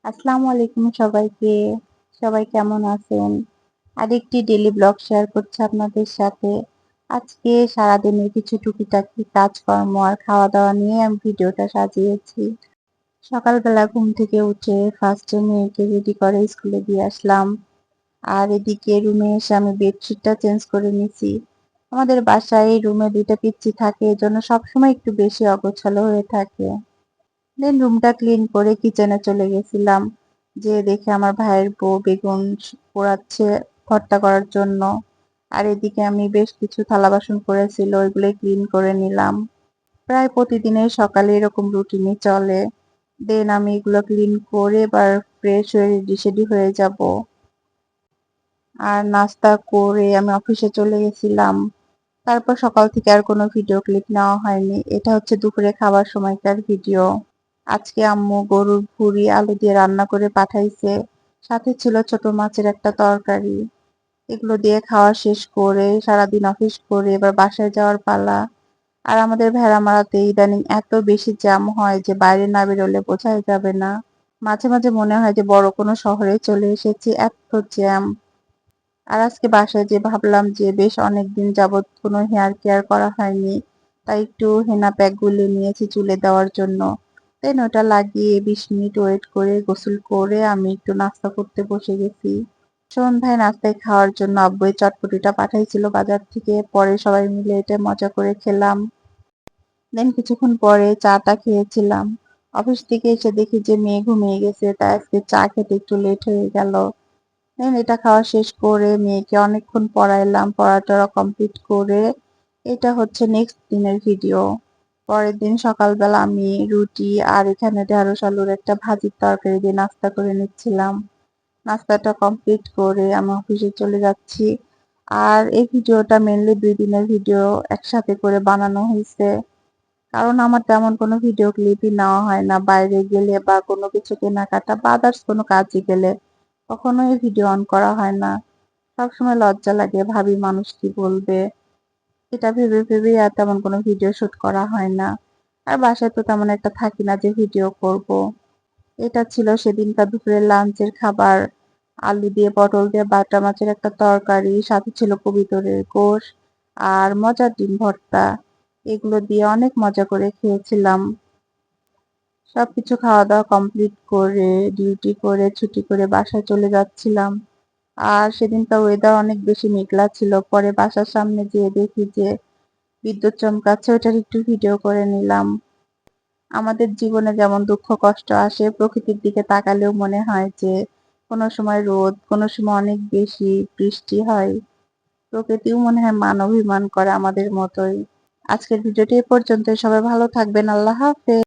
আসসালামু আলাইকুম সবাইকে। সবাই কেমন আছেন? আরেকটি ডেইলি ব্লগ শেয়ার করছি আপনাদের সাথে। আজকে সারাদিনের কিছু টুকিটাকি কাজকর্ম আর খাওয়া-দাওয়া নিয়ে আমি ভিডিওটা সাজিয়েছি। সকালবেলা ঘুম থেকে উঠে ফার্স্টে মেয়েকে রেডি করে স্কুলে দিয়ে আসলাম। আর এদিকে রুমে এসে আমি বেডশিটটা চেঞ্জ করে নিছি। আমাদের বাসায় রুমে ২ টা পিচ্চি থাকে, এজন্য সবসময় একটু বেশি অগোছালো হয়ে থাকে। দেন রুমটা ক্লিন করে কিচেনে চলে গেছিলাম। যেয়ে দেখি আমার ভাইয়ের বউ বেগুন পোড়াচ্ছে ভর্তা করার জন্য। আর এদিকে আমি বেশ কিছু থালা বাসন পড়েছিল, ওইগুলোই ক্লিন করে নিলাম। প্রায় প্রতিদিনের সকালে এরকম রুটিনই চলে। দেন আমি এগুলো ক্লিন করে এবার ফ্রেশ হয়ে রেডি-সেডি হয়ে যাব। আর নাস্তা করে আমি অফিসে চলে গেছিলাম। তারপর সকাল থেকে আর কোনো ভিডিও ক্লিপ নেওয়া হয়নি। এটা হচ্ছে দুপুরে খাবার সময়কার ভিডিও। আজকে আম্মু গরুর ভুঁড়ি আলু দিয়ে রান্না করে পাঠাইছে। সাথে ছিল ছোট মাছের একটা তরকারি। এগুলো দিয়ে খাওয়া শেষ করে সারাদিন অফিস করে এবার বাসায় যাওয়ার পালা। আর আমাদের ভেড়ামারাতে ইদানিং এত বেশি জ্যাম হয় যে বাইরে না বেরোলে বোঝাই যাবে না। মাঝে মাঝে মনে হয় যে বড় কোনো শহরে চলে এসেছি, এত জ্যাম। আর আজকে বাসায় যেয়ে ভাবলাম যে বেশ অনেকদিন যাবৎ কোনো হেয়ার কেয়ার করা হয়নি। তাই একটু হেনা প্যাক গুলিয়ে নিয়েছি চুলে দেওয়ার জন্য। দেন ওটা লাগিয়ে ২০ মিনিট ওয়েট করে গোসল করে আমি একটু নাস্তা করতে বসে গেছি। সন্ধ্যায় নাস্তায় খাওয়ার জন্য আব্বু এই চটপটিটা পাঠাইছিল বাজার থেকে। পরে সবাই মিলে এটা মজা করে খেলাম। দেন কিছুক্ষণ পরে চাটা খেয়েছিলাম। অফিস থেকে এসে দেখি যে মেয়ে ঘুমিয়ে গেছে, তাই আজকে চা খেতে একটু লেট হয়ে গেল। দেন এটা খাওয়া শেষ করে মেয়েকে অনেকক্ষণ পড়াইলাম, পড়াটরা কমপ্লিট করে এটা হচ্ছে নেক্সট দিনের ভিডিও। পরের দিন সকালবেলা আমি রুটি আর এখানে ঢেঁড়স আলুর একটা ভাজির তরকারি দিয়ে নাস্তা করে নিচ্ছিলাম। নাস্তাটা কমপ্লিট করে আমি অফিসে চলে যাচ্ছি। আর এই ভিডিওটা মেনলি ২ দিনের ভিডিও একসাথে করে বানানো হয়েছে। কারণ আমার তেমন কোনো ভিডিও ক্লিপই নেওয়া হয় না বাইরে গেলে বা কোনো কিছু কেনাকাটা বা আদার্স কোনো কাজে গেলে। কখনোই ভিডিও অন করা হয় না। সবসময় লজ্জা লাগে, ভাবি মানুষ কি বলবে? এটা ভেবে ভেবেই আর তেমন কোনো ভিডিও শুট করা হয় না। আর বাসায় তো তেমন একটা থাকি না যে ভিডিও করব। এটা ছিল সেদিনকার দুপুরের লাঞ্চের খাবার। আলু দিয়ে পটল দিয়ে বাটা মাছের একটা তরকারি, সাথে ছিল কবুতরের গোশ আর মজার ডিম ভর্তা। এগুলো দিয়ে অনেক মজা করে খেয়েছিলাম। সবকিছু খাওয়া-দাওয়া কমপ্লিট করে, ডিউটি করে, ছুটি করে বাসায় চলে যাচ্ছিলাম। আর সেদিনকার ওয়েদার অনেক বেশি মেঘলা ছিল। পরে বাসার সামনে যেয়ে দেখি যে বিদ্যুৎ চমকাচ্ছে, ওটার একটু ভিডিও করে নিলাম। আমাদের জীবনে যেমন দুঃখ কষ্ট আসে, প্রকৃতির দিকে তাকালেও মনে হয় যে কোনো সময় রোদ, কোনো সময় অনেক বেশি বৃষ্টি হয়। প্রকৃতিও মনে হয় মান অভিমান করে আমাদের মতোই। আজকের ভিডিওটি এ পর্যন্তই। সবাই ভালো থাকবেন। আল্লাহ হাফেজ।